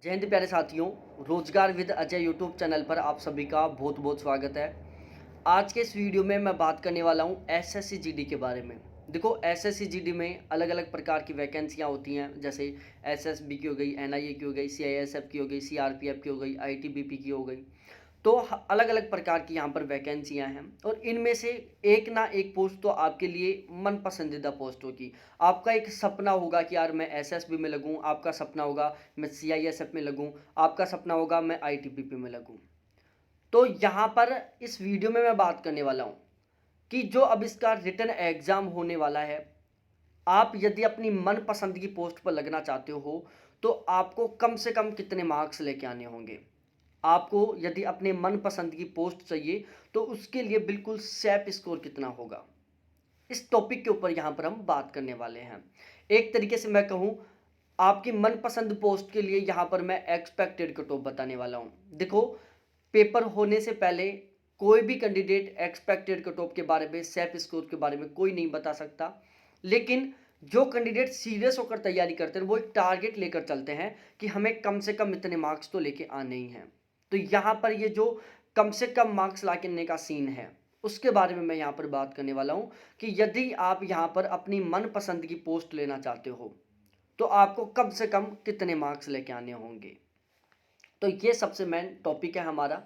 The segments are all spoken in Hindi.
जय हिंद प्यारे साथियों। रोजगार विद अजय यूट्यूब चैनल पर आप सभी का बहुत बहुत स्वागत है। आज के इस वीडियो में मैं बात करने वाला हूं एसएससी जीडी के बारे में। देखो, एसएससी जीडी में अलग अलग प्रकार की वैकेंसियां होती हैं, जैसे एसएसबी की हो गई, एनआईए की हो गई, सीआईएसएफ की हो गई, सीआरपीएफ की हो गई, आईटीबीपी की हो गई। तो अलग अलग प्रकार की यहाँ पर वैकेंसियाँ हैं और इनमें से एक ना एक पोस्ट तो आपके लिए मन पसंदीदा पोस्ट होगी। आपका एक सपना होगा कि यार मैं एसएसबी में लगूँ, आपका सपना होगा मैं सीआईएसएफ में लगूँ, आपका सपना होगा मैं आईटीबीपी में लगूँ। तो यहाँ पर इस वीडियो में मैं बात करने वाला हूँ कि जो अब इसका रिटन एग्ज़ाम होने वाला है, आप यदि अपनी मनपसंद की पोस्ट पर लगना चाहते हो तो आपको कम से कम कितने मार्क्स लेके आने होंगे। आपको यदि अपने मनपसंद की पोस्ट चाहिए तो उसके लिए बिल्कुल सेफ स्कोर कितना होगा, इस टॉपिक के ऊपर यहाँ पर हम बात करने वाले हैं। एक तरीके से मैं कहूँ, आपकी मनपसंद पोस्ट के लिए यहाँ पर मैं एक्सपेक्टेड कट ऑफ बताने वाला हूँ। देखो, पेपर होने से पहले कोई भी कैंडिडेट एक्सपेक्टेड कट ऑफ के बारे में, सेफ स्कोर के बारे में कोई नहीं बता सकता, लेकिन जो कैंडिडेट सीरियस होकर तैयारी करते हैं वो एक टारगेट लेकर चलते हैं कि हमें कम से कम इतने मार्क्स तो लेके आने ही हैं। तो यहाँ पर ये जो कम से कम मार्क्स लाने का सीन है उसके बारे में मैं यहाँ पर बात करने वाला हूँ कि यदि आप यहाँ पर अपनी मनपसंद की पोस्ट लेना चाहते हो तो आपको कम से कम कितने मार्क्स लेके आने होंगे। तो ये सबसे मेन टॉपिक है हमारा।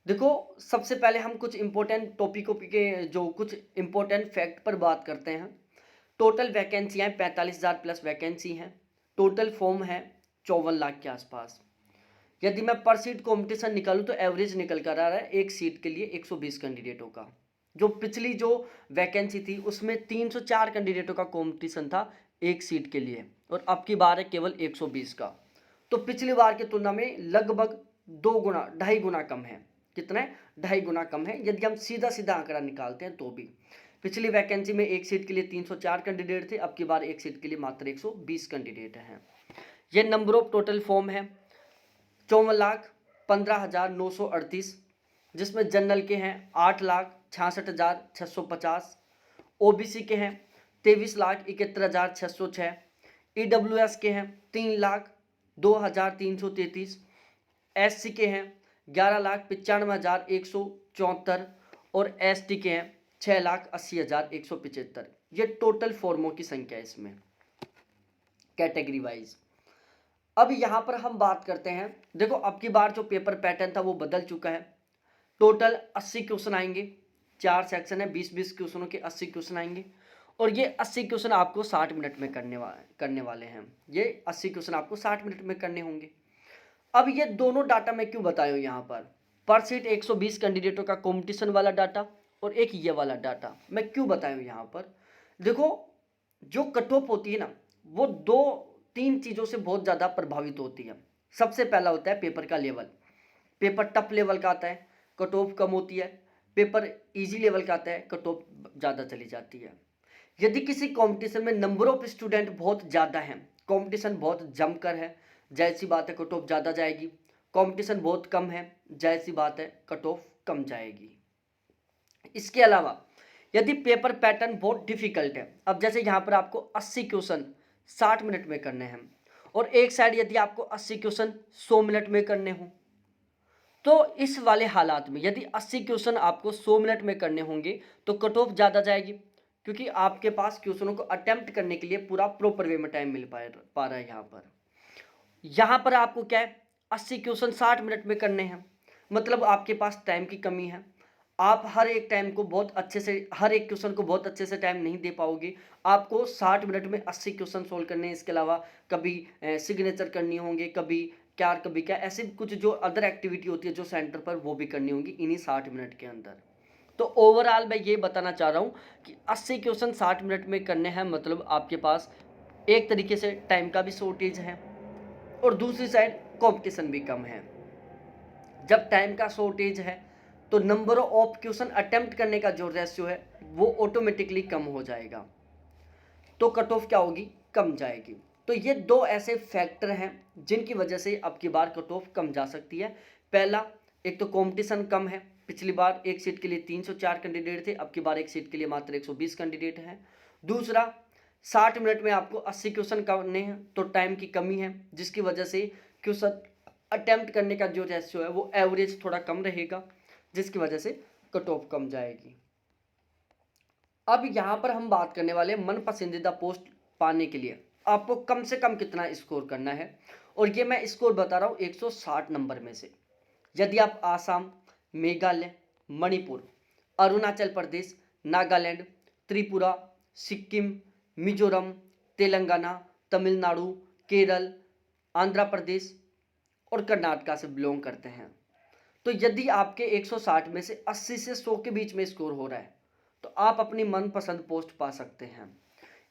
देखो, सबसे पहले हम कुछ इंपॉर्टेंट टॉपिकों के जो कुछ इंपॉर्टेंट फैक्ट पर बात करते हैं। टोटल वैकेंसियाँ 45,000 प्लस वैकेंसी हैं। टोटल फॉर्म है 54 लाख के आसपास। यदि मैं पर सीट कंपटीशन निकालूं तो एवरेज निकल कर आ रहा है एक सीट के लिए 120 कैंडिडेटों का। जो पिछली जो वैकेंसी थी उसमें 304 कैंडिडेटों का कंपटीशन था एक सीट के लिए, और अब की बार है केवल 120 का। तो पिछली बार की तुलना में लगभग 2 गुना, 2.5 गुना कम है। कितना है? 2.5 गुना कम है यदि हम सीधा सीधा आंकड़ा निकालते हैं तो भी। पिछली वैकेंसी में एक सीट के लिए 304 कैंडिडेट थे, अब की बार एक सीट के लिए मात्र 120 कैंडिडेट हैं। ये नंबर ऑफ टोटल फॉर्म है 54,15,938, जिसमें जनरल के हैं 8,66,650, ओबीसी के हैं 23,71,606, ईडब्ल्यूएस के हैं 3,02,333, एससी के हैं 11,95,174 और एसटी के हैं 6,80,175। ये टोटल फॉर्मों की संख्या है इसमें कैटेगरी वाइज। अब यहाँ पर हम बात करते हैं, देखो अब की बार जो पेपर पैटर्न था वो बदल चुका है। टोटल 80 क्वेश्चन आएंगे, 4 सेक्शन है, 20-20 क्वेश्चनों के 80 क्वेश्चन आएंगे और ये 80 क्वेश्चन आपको 60 मिनट में करने वाले हैं। ये 80 क्वेश्चन आपको 60 मिनट में करने होंगे। अब ये दोनों डाटा मैं क्यों बताया हूँ यहाँ पर सीट 120 कैंडिडेटों का कॉम्पिटिशन वाला डाटा और एक ये वाला डाटा मैं क्यों बताया हूँ यहाँ पर। देखो, जो कट ऑफ होती है ना, वो 2-3 चीज़ों से बहुत ज़्यादा प्रभावित होती है। सबसे पहला होता है पेपर का लेवल। पेपर टफ लेवल का आता है, कट ऑफ कम होती है। पेपर इजी लेवल का आता है, कट ऑफ ज़्यादा चली जाती है। यदि किसी कंपटीशन में नंबर ऑफ स्टूडेंट बहुत ज़्यादा हैं, कंपटीशन बहुत जमकर है, जाहिर सी बात है कट ऑफ ज़्यादा जाएगी। कंपटीशन बहुत कम है, जाहिर सी बात है कट ऑफ कम जाएगी। इसके अलावा यदि पेपर पैटर्न बहुत डिफिकल्ट है, अब जैसे यहाँ पर आपको 80 क्वेश्चन 60 मिनट में करने हैं और एक साइड यदि आपको 80 क्वेश्चन 100 मिनट में करने हों, तो इस वाले हालात में यदि 80 क्वेश्चन आपको 100 मिनट में करने होंगे तो कट ऑफ ज़्यादा जाएगी, क्योंकि आपके पास क्वेश्चनों को अटेम्प्ट करने के लिए पूरा प्रॉपर वे में टाइम मिल पा रहा है। यहाँ पर आपको क्या है, 80 क्वेश्चन 60 मिनट में करने हैं, मतलब आपके पास टाइम की कमी है। आप हर एक टाइम को बहुत अच्छे से, हर एक क्वेश्चन को बहुत अच्छे से टाइम नहीं दे पाओगे। आपको 60 मिनट में 80 क्वेश्चन सोल्व करने हैं। इसके अलावा कभी सिग्नेचर करनी होंगे, कभी क्या ऐसे कुछ जो अदर एक्टिविटी होती है जो सेंटर पर, वो भी करनी होंगी इन्हीं 60 मिनट के अंदर। तो ओवरऑल मैं ये बताना चाह रहा हूँ कि 80 क्वेश्चन 60 मिनट में करने हैं, मतलब आपके पास एक तरीके से टाइम का भी शॉर्टेज है और दूसरी साइड कंपटीशन भी कम है। जब टाइम का शॉर्टेज है तो नंबर ऑफ क्वेश्चन अटेम्प्ट करने का जो रेशियो है वो ऑटोमेटिकली कम हो जाएगा, तो कट ऑफ क्या होगी, कम जाएगी। तो ये दो ऐसे फैक्टर हैं जिनकी वजह से अब की बार कट ऑफ कम जा सकती है। पहला, एक तो कंपटीशन कम है, पिछली बार एक सीट के लिए 304 कैंडिडेट थे, अब की बार एक सीट के लिए मात्र 120 कैंडिडेट हैं। दूसरा, 60 मिनट में आपको 80 क्वेश्चन करने हैं तो टाइम की कमी है, जिसकी वजह से क्वेश्चन अटेम्प्ट करने का जो रेशियो है वो एवरेज थोड़ा कम रहेगा, जिसकी वजह से कट ऑफ कम जाएगी। अब यहाँ पर हम बात करने वाले मन पसंदीदा पोस्ट पाने के लिए आपको कम से कम कितना स्कोर करना है, और ये मैं स्कोर बता रहा हूँ 160 नंबर में से। यदि आप आसाम, मेघालय, मणिपुर, अरुणाचल प्रदेश, नागालैंड, त्रिपुरा, सिक्किम, मिजोरम, तेलंगाना, तमिलनाडु, केरल, आंध्र प्रदेश और कर्नाटका से बिलोंग करते हैं, तो यदि आपके 160 में से 80 से 100 के बीच में स्कोर हो रहा है तो आप अपनी मनपसंद पोस्ट पा सकते हैं।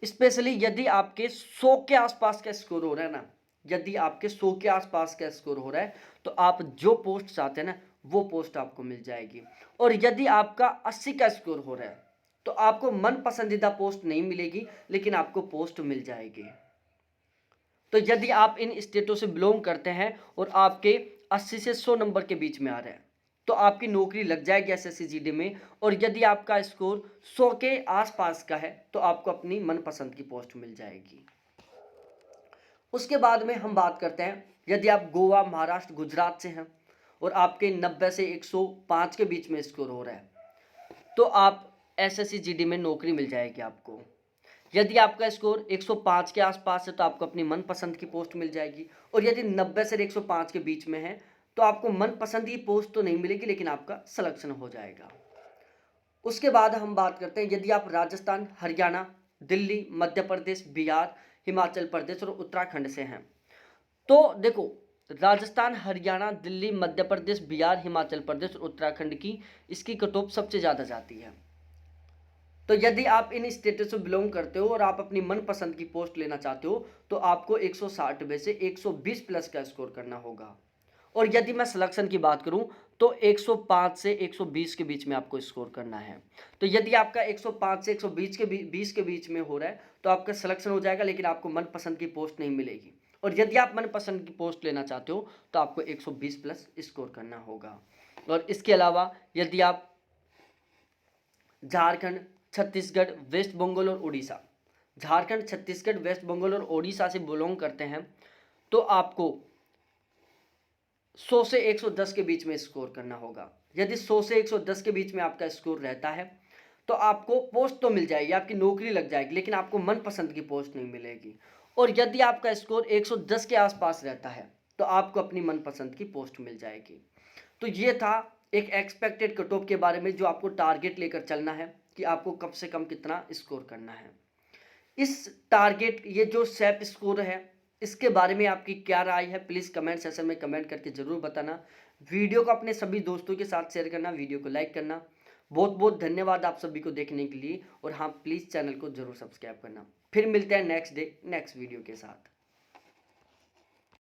स्पेशली यदि आपके 100 के आसपास का स्कोर हो रहा है ना, यदि आपके 100 के आसपास का स्कोर हो रहा है तो आप जो पोस्ट चाहते हैं ना वो पोस्ट आपको मिल जाएगी। और यदि आपका 80 का स्कोर हो रहा है तो आपको मन पसंदीदा पोस्ट नहीं मिलेगी, लेकिन आपको पोस्ट मिल जाएगी। तो यदि आप इन स्टेटों से बिलोंग करते हैं और आपके 80 से 100 नंबर के बीच में आ रहे हैं तो आपकी नौकरी लग जाएगी एसएससी जीडी में। और यदि आपका स्कोर 100 के आसपास का है तो आपको अपनी मनपसंद की पोस्ट मिल जाएगी। उसके बाद में हम बात करते हैं, यदि आप गोवा, महाराष्ट्र, गुजरात से हैं और आपके 90 से 105 के बीच में स्कोर हो रहा है तो आप एसएससी जीडी में नौकरी मिल जाएगी आपको। यदि आपका स्कोर 105 के आसपास है तो आपको अपनी मनपसंद की पोस्ट मिल जाएगी, और यदि 90 से 105 के बीच में है तो आपको मनपसंद की पोस्ट तो नहीं मिलेगी, लेकिन आपका सिलेक्शन हो जाएगा। उसके बाद हम बात करते हैं, यदि आप राजस्थान, हरियाणा, दिल्ली, मध्य प्रदेश, बिहार, हिमाचल प्रदेश और उत्तराखंड से हैं तो देखो, राजस्थान, हरियाणा, दिल्ली, मध्य प्रदेश, बिहार, हिमाचल प्रदेश और उत्तराखंड की इसकी कट ऑफ सबसे ज़्यादा जाती है। तो यदि आप इन स्टेटों से बिलोंग करते हो और आप अपनी मनपसंद की पोस्ट लेना चाहते हो तो आपको 160 में से 120 प्लस का स्कोर करना होगा। और यदि मैं सिलेक्शन की बात करूं तो 105 से 120 के बीच में आपको स्कोर करना है। तो यदि आपका 105 से 120 के 20 के बीच में हो रहा है तो आपका सिलेक्शन हो जाएगा, लेकिन आपको मनपसंद की पोस्ट नहीं मिलेगी। और यदि आप मनपसंद की पोस्ट लेना चाहते हो तो आपको 120 प्लस स्कोर करना होगा। और इसके अलावा यदि आप झारखंड, छत्तीसगढ़, वेस्ट बंगाल और उड़ीसा, झारखंड, छत्तीसगढ़, वेस्ट बंगाल और उड़ीसा से बिलोंग करते हैं तो आपको 100 से 110 के बीच में स्कोर करना होगा। यदि 100 से 110 के बीच में आपका स्कोर रहता है तो आपको पोस्ट तो मिल जाएगी, आपकी नौकरी लग जाएगी, लेकिन आपको मनपसंद की पोस्ट नहीं मिलेगी। और यदि आपका स्कोर 110 के आसपास रहता है तो आपको अपनी मनपसंद की पोस्ट मिल जाएगी। तो ये था एक एक्सपेक्टेड कट ऑफ के बारे में, जो आपको टारगेट लेकर चलना है कि आपको कम से कम कितना स्कोर करना है। इस टारगेट, ये जो सेट स्कोर है, इसके बारे में आपकी क्या राय है प्लीज़ कमेंट सेक्शन में कमेंट करके ज़रूर बताना। वीडियो को अपने सभी दोस्तों के साथ शेयर करना, वीडियो को लाइक करना। बहुत बहुत धन्यवाद आप सभी को देखने के लिए, और हाँ प्लीज़ चैनल को ज़रूर सब्सक्राइब करना। फिर मिलते हैं नेक्स्ट डे नेक्स्ट वीडियो के साथ।